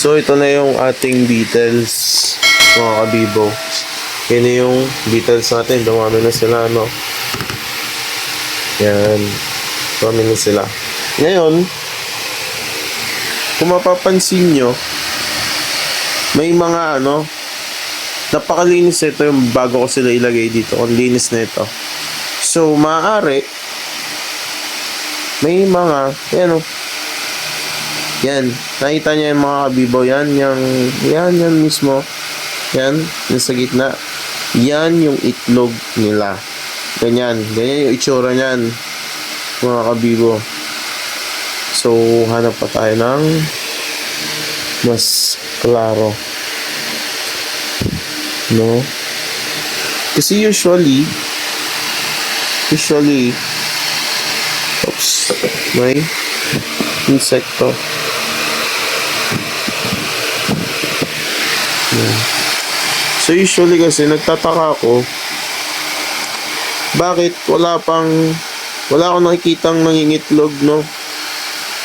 So, ito na yung ating beetles, mga kabibo. Yan na yung beetles natin. Dumami na sila, no? Yan. Dumami na sila. Ngayon, kung mapapansin nyo, may mga napakalinis ito yung bago ko sila ilagay dito. Ang linis na ito. So, maaari, may mga, yan, nakita niya yung mga kabibo, yan mismo, yan, yung sa gitna, yan yung itlog nila. Ganyan yung itsura niyan, mga kabibo. So, hanap pa tayo ng mas klaro. No? Kasi usually, may insekto. So usually kasi nagtataka ako bakit wala akong nakikitang nangingitlog, no?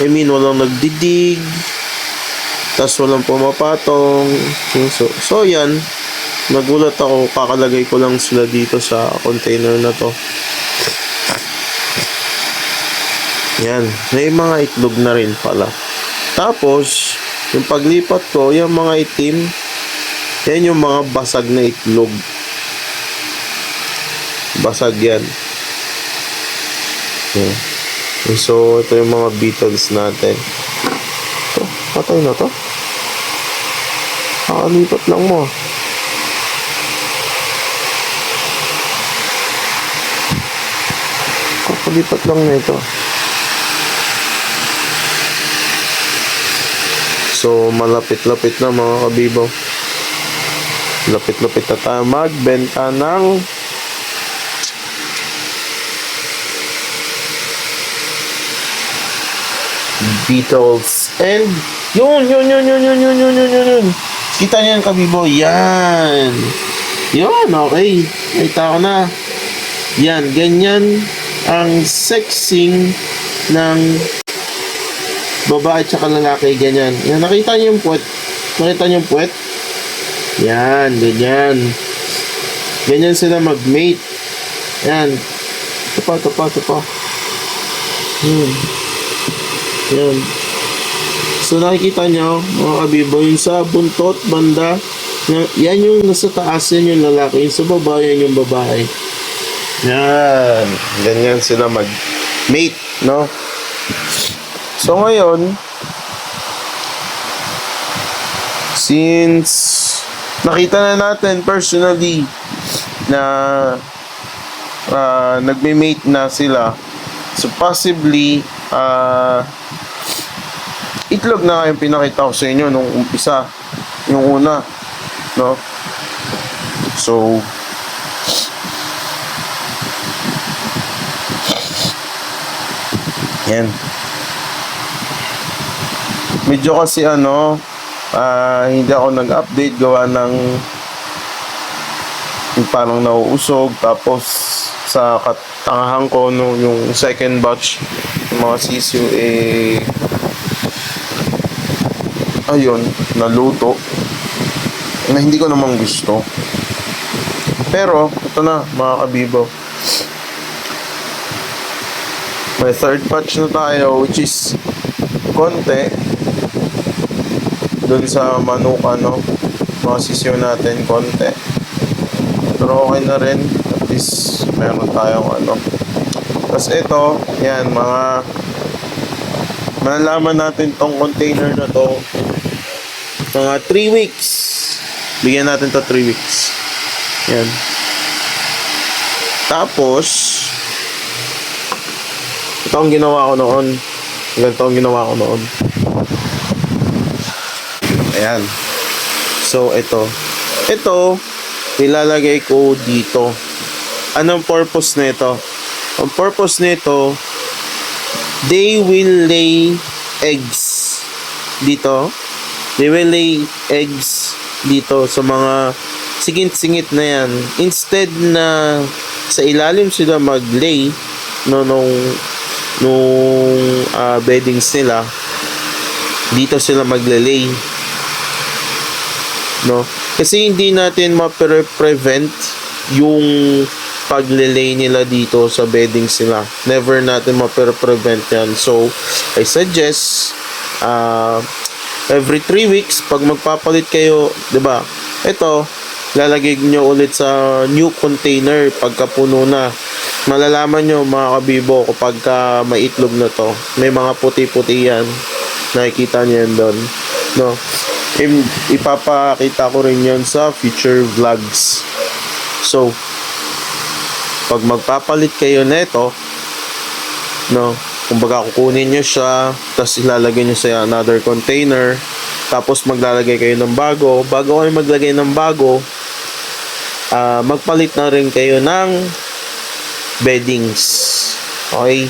I mean, walang nagdidig, tas walang pumapatong. So yan, nagulat ako, kakalagay ko lang sila dito sa container na to. Yan, may mga itlog na rin pala. Tapos, yung paglipat ko, yung mga itim, yan yung mga basag na itlog. Basag yan. Yeah. So, ito yung mga beetles natin. Ito, patay na to. Kakalipat lang mo. Kakalipat lang na ito. So, malapit-lapit na mga kabibo. Lapit-lapit na tayo magbenta ng beetles. And yun. Kita niyo yung kabibo. Yan. Yun, okay. Nakita ko na. Yan, ganyan ang sexing ng babae at saka lalaki, ganyan. Yan, nakita niyo yung puwet? Nakita niyo yung puwet? Yan, ganyan. Ganyan sila mag-mate. Yan. Ito pa. Yan. So, nakikita niyo, mga kabibo, yung sa buntot, banda, yan yung nasa taas, yan yung lalaki. Yung sa baba, yan yung babae. Yan. Ganyan sila mag-mate, no? So ngayon, since nakita na natin personally na nagme-mate na sila, so possibly itlog na yung pinakita ko sa inyo nung umpisa, yung una, no? So yan. Medyo kasi hindi ako nag-update gawa ng yung parang nauusog, tapos sa katangahan ko yung second batch ng mga sisiu ayun, naluto na hindi ko naman gusto. Pero ito na mga kabibo, may third batch na tayo, which is konti dun sa manok, mga sisiyo natin, konti. Pero okay na rin, at least meron tayong Tapos ito, yan, malalaman natin tong container na to mga 3 weeks. Bigyan natin to 3 weeks. Yan. Tapos ito ang ginawa ko noon. Ganito ang ginawa ko noon. Ayan. So, ito, ilalagay ko dito. Anong purpose nito? Ang purpose nito, they will lay eggs dito. They will lay eggs dito sa mga singit-singit na yan. Instead na sa ilalim sila mag-lay, nung beddings nila, dito sila magle-lay. no? Kasi hindi natin ma-prevent yung paglelay nila dito sa bedding sila. Never natin ma-prevent yan. So, I suggest every 3 weeks pag magpapalit kayo, 'di ba? Ito, lalagay nyo ulit sa new container pagka puno na. Malalaman nyo mga kabibo kapag may itlog na to. May mga puti-puti yan. Nakikita nyo yan doon. No? Ipapakita ko rin yan sa future vlogs. So, pag magpapalit kayo nito, no, kumbaga kukunin nyo siya, tapos ilalagay nyo sa another container, tapos maglalagay kayo ng bago. Bago kayo maglagay ng bago, magpalit na rin kayo ng beddings. Okay?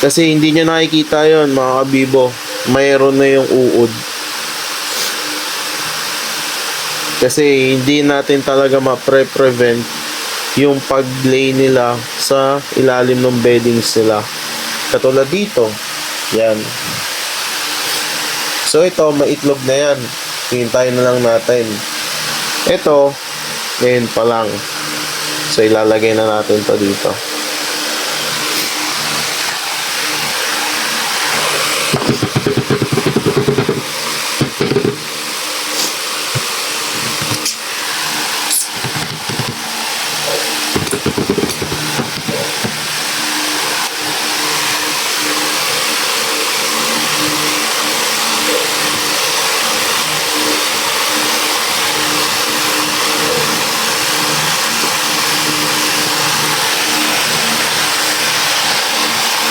Kasi hindi nyo nakikita yon mga kabibo. Mayroon na yung uod. Kasi hindi natin talaga ma-prevent yung pag-lay nila sa ilalim ng beddings nila. Katulad dito. Yan. So ito, maitlog na yan. Hintayin na lang natin. Ito, ngayon pa lang. So ilalagay na natin to dito.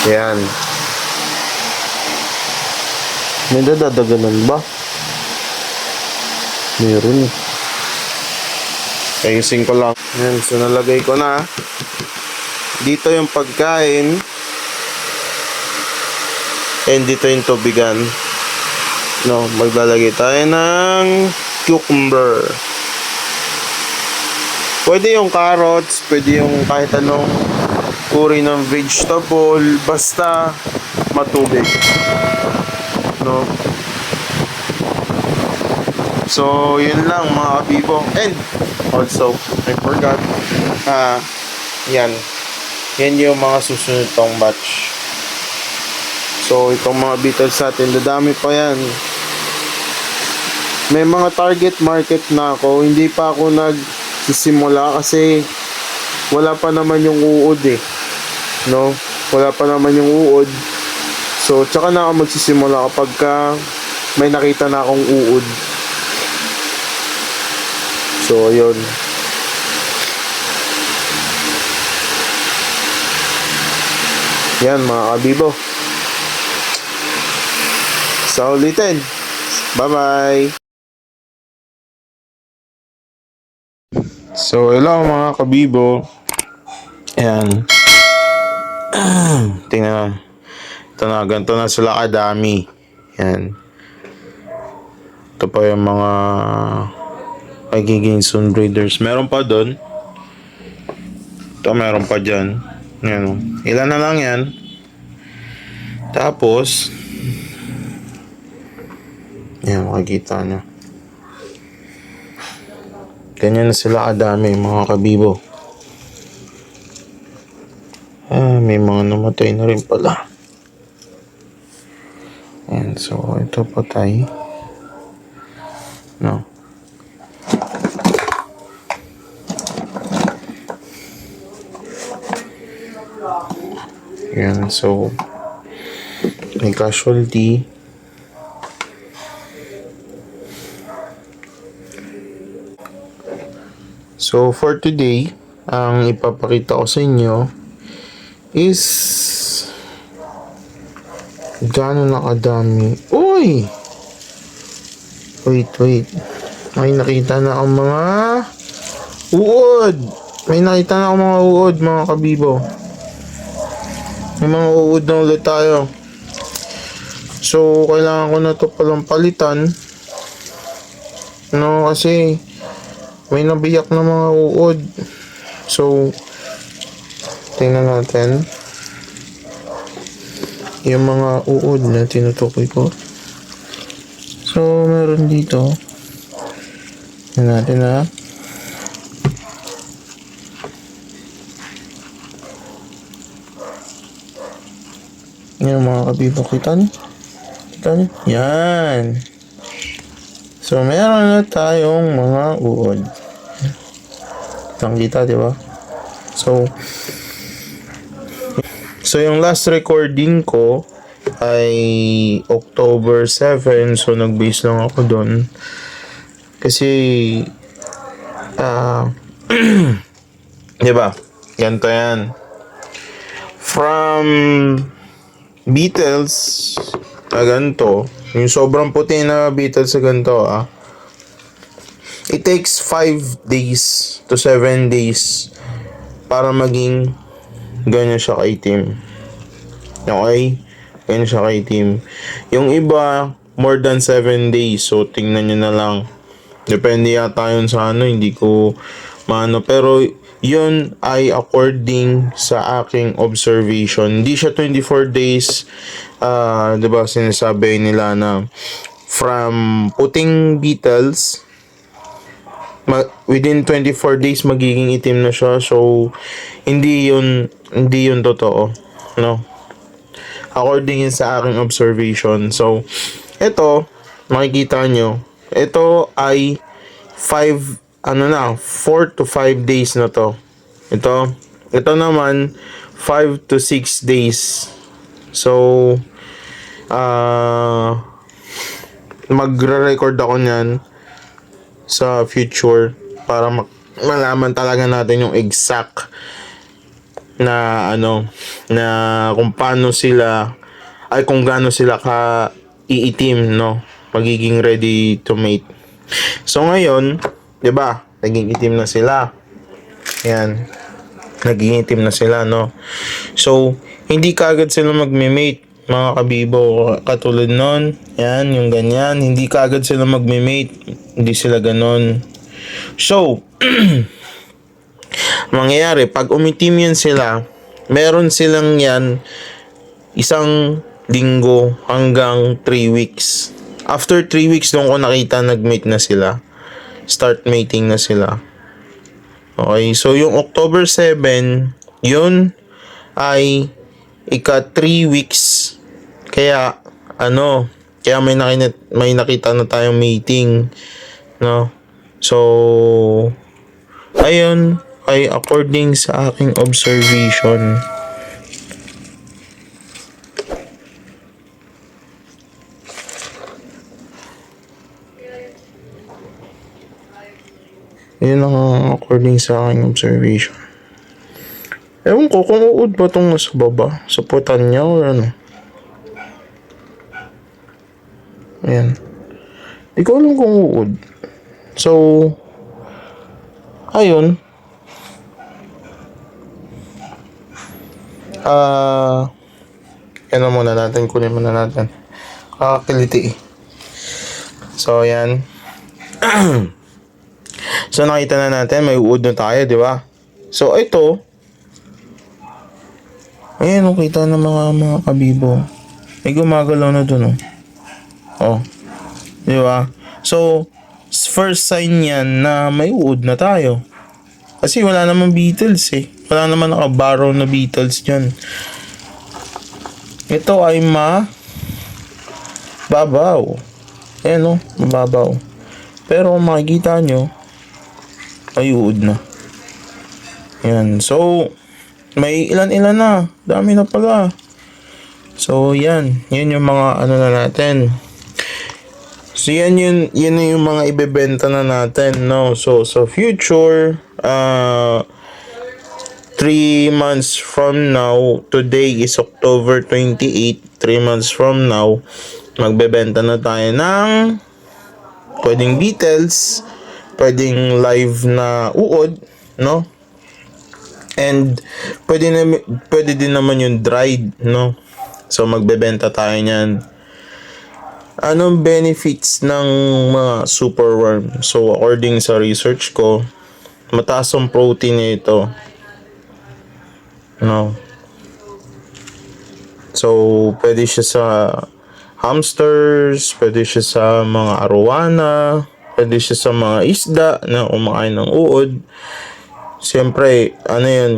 Yan. May dadadaganan ba? Meron. Ayusin ko lang. Yan. So, nalagay ko na. Dito yung pagkain. And dito yung tubigan. No, maglalagay tayo ng cucumber. Pwede yung carrots, pwede yung kahit anong uri ng vegetable, basta matubig. No? So, yun lang mga kabibo. And, also, I forgot. Yan. Yan yung mga susunod tong batch. So, itong mga beetles natin, dadami pa yan. May mga target market na ako. Hindi pa ako nagsisimula kasi wala pa naman yung uod eh. No? Wala pa naman yung uod. So, tsaka na ako magsisimula kapag may nakita na akong uod. So, yun. Yan mga kabibo. Sa ulitin. Bye-bye. So, hello mga kabibo. Ayan. Tingnan na. Ito na, ganito na sila kadami. Yan. Ito pa yung mga magiging soon breeders. Meron pa doon. Ito meron pa dyan. Yan o. Ilan na lang yan. Tapos, yan, makikita nyo. Ganyan na sila kadami, mga kabibo. May mga namatay na rin pala. And so, ito pa tayo. No. Yan, so, may casualty. So, for today, ang ipapakita ko sa inyo is gaano nakadami. Uy! Wait. May nakita na akong mga uod. May nakita na akong mga uod, mga kabibo. May mga uod na ulit tayo. So, kailangan ko na ito palang palitan. No, kasi may nabiyak na mga uod. So, tingnan natin. Yung mga uod na tinutukoy ko. So, meron dito. Yan natin ha. Yan mga kabibo. Kita niyo? Kita niyo? Yan. So, meron na tayong mga uod. Kita, di ba? So, yung last recording ko ay October 7. So, nag-base lang ako doon. Kasi, di ba? Ganito yan. From Beatles na ganito, yung sobrang puti na Beatles na ganito, it takes 5 days to 7 days para maging ganyan siya kaitim. Okay? Ganyan siya kaitim. Yung iba, more than 7 days. So, tingnan nyo na lang. Depende yata yun sa hindi ko maano. Pero, yun ay according sa aking observation. Hindi siya 24 days. Diba, sinasabi nila na from puting Beatles, within 24 days magiging itim na siya. So hindi yun totoo, no, according sa aking observation. So ito, makikita nyo, ito ay 4 to 5 days na to. Ito naman 5 to 6 days. So magre-record ako niyan sa future para malaman talaga natin yung exact na na kung paano sila kung gaano sila ka iitim, no, magiging ready to mate. So ngayon, 'di ba, naging itim na sila. Yan. Naging itim na sila, no. So hindi kaagad sila magme-mate, mga kabibo, katulad nun. Yan, yung ganyan. Hindi kaagad sila magme-mate. Hindi sila ganon. So, mangyayari, pag umitim yan sila, meron silang yan 1 linggo hanggang 3 weeks. After 3 weeks, doon ko nakita nag-mate na sila. Start mating na sila. Okay, so yung October 7, yun ay ika 3 weeks. Kaya kaya may nakita na tayong mating, no. So ayun ay according sa aking observation. Yun ang according sa aking observation. Ewan ko kung uod ba itong nasa baba, sa putan niya or ano. Ayan. Di ko alam kung uod. So, ayun. Ano muna natin, kunin muna natin. Kakakiliti. So, ayan. So, nakita na natin, may uod na tayo, di ba? So, ito, ayan, nakita na mga kabibo. May gumagalaw na dun, oh. Di ba? So, first sign yan na may uod na tayo. Kasi wala namang Beatles eh. Wala naman nakabarrow na Beatles dyan. Ito ay mababaw. Ayan, mababaw. Pero kung makikita nyo, ay uod na. Ayan. So, may ilan-ilan na. Dami na pala. So, yan. Yan yung mga na natin. So, yan na yung mga ibebenta na natin, no? So, sa future, 3 months from now, today is October 28, 3 months from now, magbebenta na tayo ng pwedeng Beatles, pwedeng live na uod, no? And pwede din naman yung dried, no? So magbebenta tayo niyan. Anong benefits ng mga superworm? So according sa research ko, mataas ang protein nito, no? So pwede siya sa hamsters, pwede siya sa mga arowana, pwede siya sa mga isda na kumakain ng uod. Siyempre, ano yun,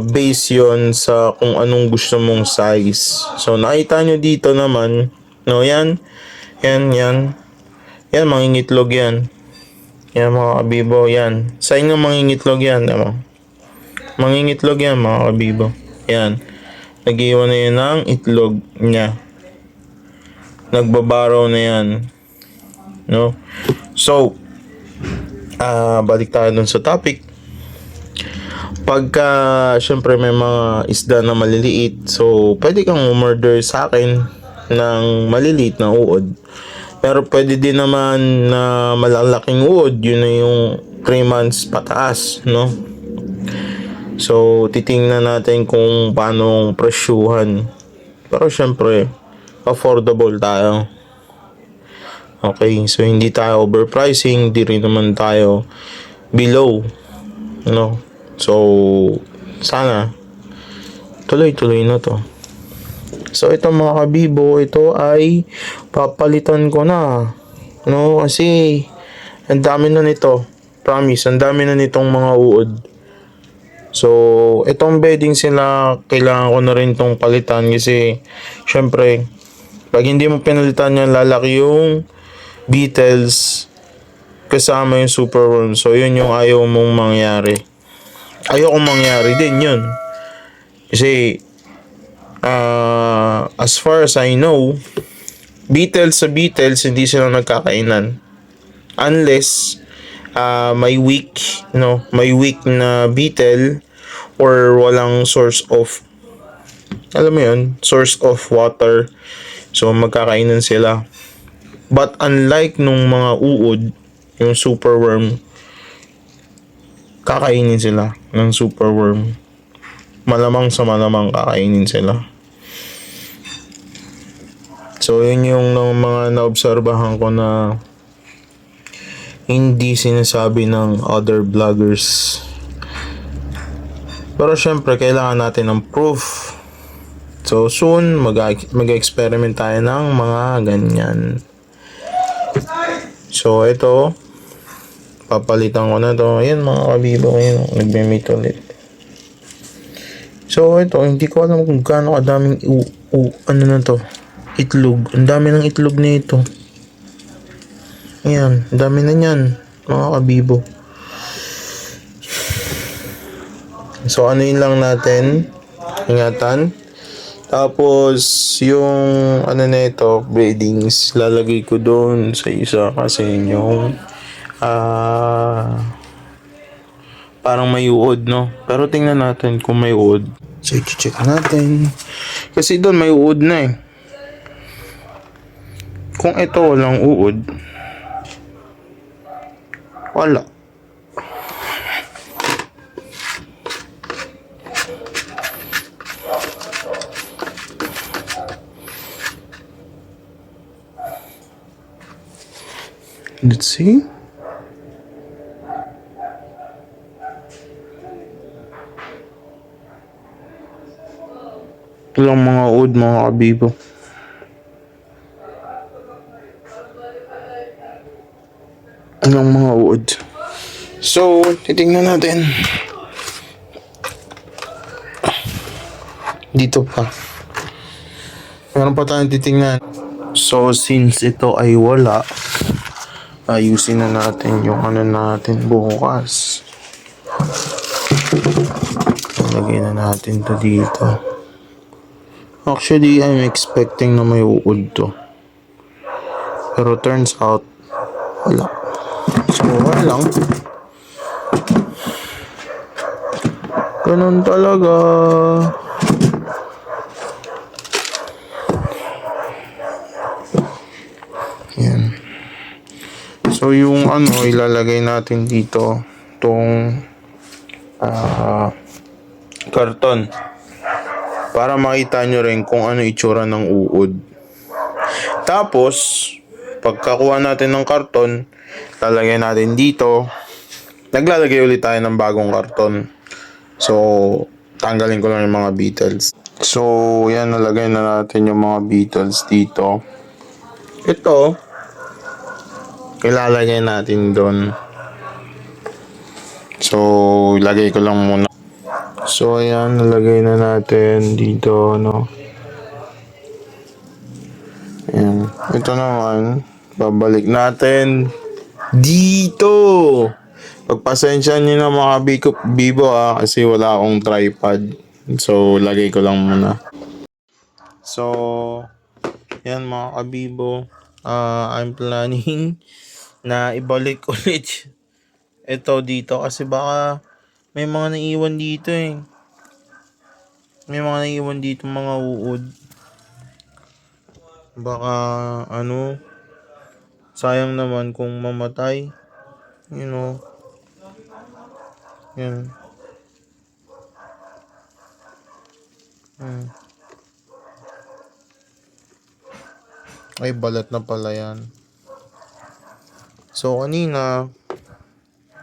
base yun sa kung anong gusto mong size. So, nakita nyo dito naman, no, yan, yan, mangingitlog yan. Yan, mga kabibo, yan. Sa inyo mangingitlog yan, diba? Mangingitlog yan, mga kabibo. Yan. Nag-iwan na yan ng itlog niya. Nagbabaraw na yan. No? So, balik tayo dun sa topic. Pagka, syempre may mga isda na maliliit, so, pwede kang umorder sa akin ng maliliit na uod. Pero pwede din naman na malalaking uod, yun na yung 3 months pataas, no? So, titingnan natin kung paano presyuhan. Pero syempre, affordable tayo. Okay, so hindi tayo overpricing, di rin naman tayo below, no? So, sana tuloy-tuloy na to. So, ito mga kabibo, ito ay papalitan ko na, no? Kasi ang dami na nito. Promise, ang dami na nitong mga uod. So, itong bedding sila, kailangan ko na rin itong palitan kasi syempre, pag hindi mo pinalitan yan, lalaki yung beetles kasama yung superworm. So, yun yung ayaw mong mangyari. Ayaw kong mangyari din yun. Kasi, as far as I know, beetles sa beetles, hindi sila nagkakainan. Unless, may weak, no, may weak na beetle or walang source of, alam mo yun, source of water. So, magkakainan sila. But unlike nung mga uod, yung superworm, kakainin sila ng superworm. Malamang sa malamang kakainin sila. So, yun yung mga naobserbahan ko na hindi sinasabi ng other vloggers. Pero syempre, kailangan natin ng proof. So, soon, mag-experiment tayo ng mga ganyan. So, ito, papalitan ko na to. Ayan mga kabibo, ayan, nagme-mate ulit. So, ito, hindi ko alam kung gaano kadaming ano na to, itlog. Ang dami ng itlog na ito. Ayan, ang dami na yan, mga kabibo. So, ano yun lang natin, ingatan. Tapos, yung ano na ito, breedings, lalagay ko doon sa isa kasi yung parang may uod, no? Pero tingnan natin kung may uod. So, i-check natin. Kasi doon may uod na eh. Kung ito walang uod, wala. Let's see. Walang mga uod, mga kabibo. Walang mga uod. So, titingnan natin. Dito pa. Meron pa tayong titingnan. So, since ito ay wala, ayusin na natin yung ano natin bukas. Lagyan na natin to dito. Actually, I'm expecting na may uod to. Pero turns out, wala. So, wala lang. Ganun talaga. Yan. So, yung ano, ilalagay natin dito, itong karton. Para makita nyo rin kung ano itsura ng uod. Tapos, pagkakuha natin ng karton, lalagay natin dito. Naglalagay ulit tayo ng bagong karton. So, tanggalin ko lang yung mga beetles. So, yan, nalagay na natin yung mga beetles dito. Ito, ilalagay natin doon. So, lagay ko lang muna. So, ayan, nalagay na natin dito, no? Ayan. Ito naman, babalik natin dito. Pagpasensya nyo na mga bibo kasi wala akong tripod. So, lagay ko lang muna. So, yan mga kabibo. I'm planning na ibalik ulit ito dito kasi baka may mga naiwan dito eh. May mga naiwan dito mga uod. Baka sayang naman kung mamatay. You know. Yan. Hmm. Ay, balat na pala yan. So, kanina,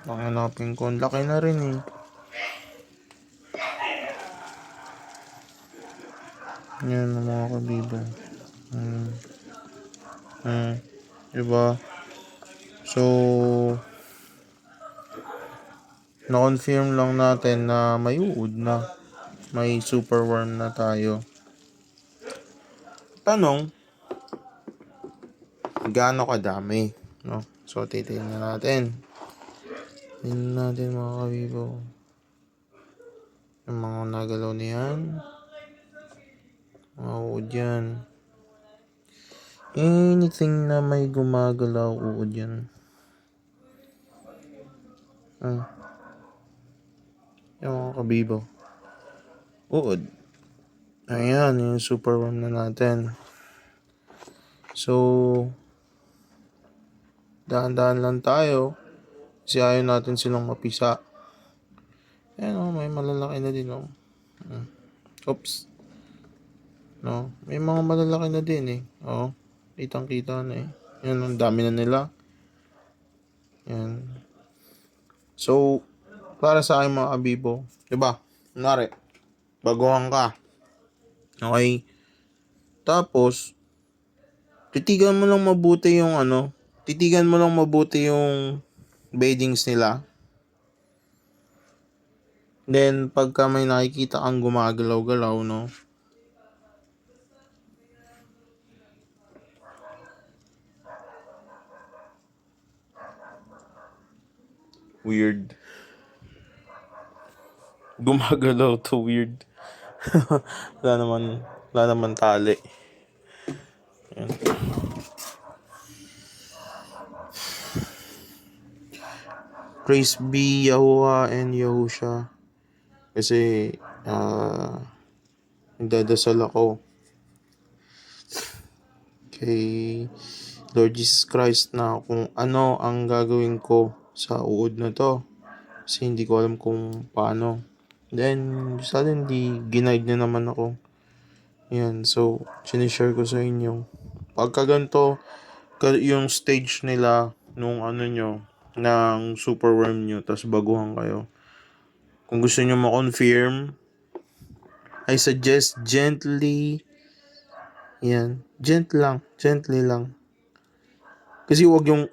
hanapin ko. Ang laki na rin eh. Yan mga kabibo. Diba? So, na-confirm lang natin na may uod na. May super worm na tayo. Tanong, gaano kadami? No? So, titignan natin. Tingnan natin mga kabibo. Yung mga nagalaw niyan. Mga uod yan. Anything na may gumagalaw, uod yan. Yung mga kabibo. Uod. Ayan, yung super worm na natin. So, dahan-dahan lang tayo. Kasi ayaw natin silang mapisa. Ayan may malalaki na din Oops. No, may mga malalaki na din eh. Kitang-kita na eh. Yan, ang dami na nila. Yan. So, para sa aking mga kabibo, diba? Kunwari, baguhan ka. Okay? Tapos, titigan mo lang mabuti yung beddings nila. Then, pagka may nakikita kang gumagalaw-galaw, no? Weird. Gumagalaw to weird. wala naman tali. Yan. Praise be Yahuwah and Yahusha. Kasi, nagdadasal ako kay Lord Jesus Christ na kung ano ang gagawin ko sa uod na to. Kasi hindi ko alam kung paano. Then, suddenly, ginaid na naman ako. Yan, so, sinishare ko sa inyo. Pagka ganito, yung stage nila nung ng super worm nyo, tas baguhan kayo. Kung gusto nyo ma-confirm, I suggest gently, gently lang. Kasi wag yung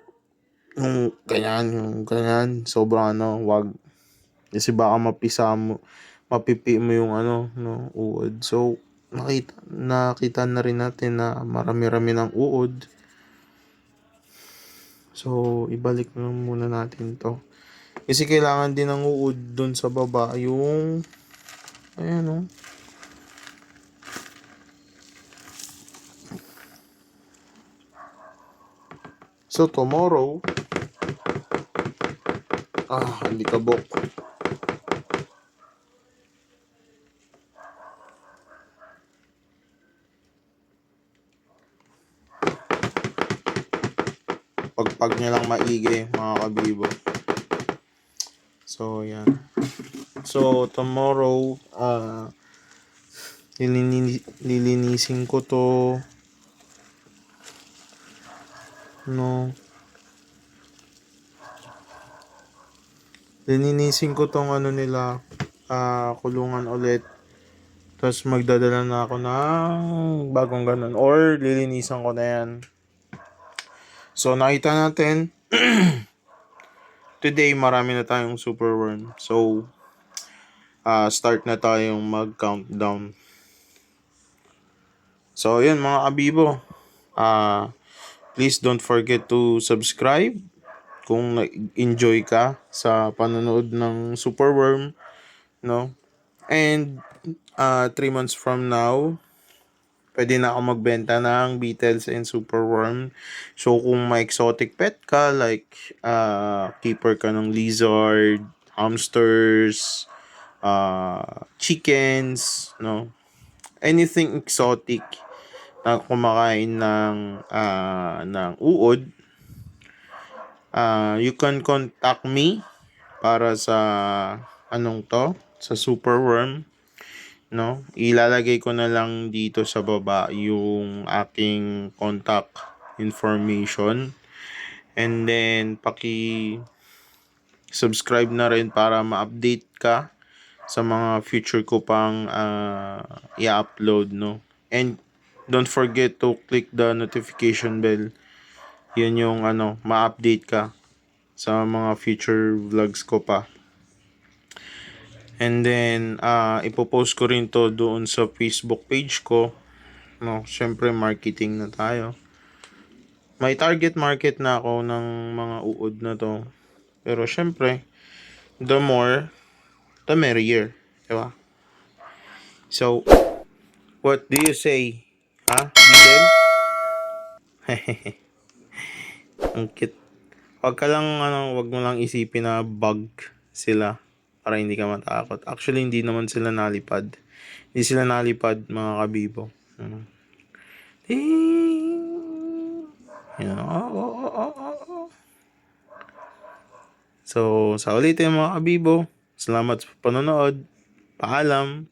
ganyan, sobrang wag. Kasi baka mapipi mo yung uod. So, nakita na rin natin na marami-rami ng uod. So, ibalik na muna natin to. Kasi kailangan din ng uod dun sa baba. Yung, So, tomorrow, alikabok. Pagpag niya lang maigi, mga kabibo. So, yan. So, tomorrow, lilinisin ko to. Lilinisin ko tong nila, kulungan ulit. Tapos magdadala na ako ng bagong ganun. Or lilinisan ko na yan. So, nakita natin, today marami na tayong superworm. So, start na tayong mag-countdown. So, yun mga kabibo. Please don't forget to subscribe kung enjoy ka sa panonood ng superworm, no? And 3 months from now, pwede na ako magbenta ng beetles and superworm. So, kung may exotic pet ka, like keeper ka ng lizard, hamsters, chickens, no? Anything exotic na kumakain ng uod, you can contact me para sa sa superworm, no? Ilalagay ko na lang dito sa baba yung aking contact information, and then subscribe na rin para ma-update ka sa mga future ko pang i-upload, no? And don't forget to click the notification bell. Yun yung ma-update ka sa mga future vlogs ko pa. And then, ipopost ko rin to doon sa Facebook page ko. No, syempre marketing na tayo. May target market na ako ng mga uod na to. Pero syempre, the more, the merrier. Diba? So, what do you say? Ha? Beetle? Ang cute. Wag mo lang isipin na bug sila para hindi ka matakot. Actually, hindi naman sila nalipad. Hindi sila nalipad, mga kabibo. Ding! Yan. Oh. So, sa ulitin mga kabibo, salamat sa panonood. Paalam.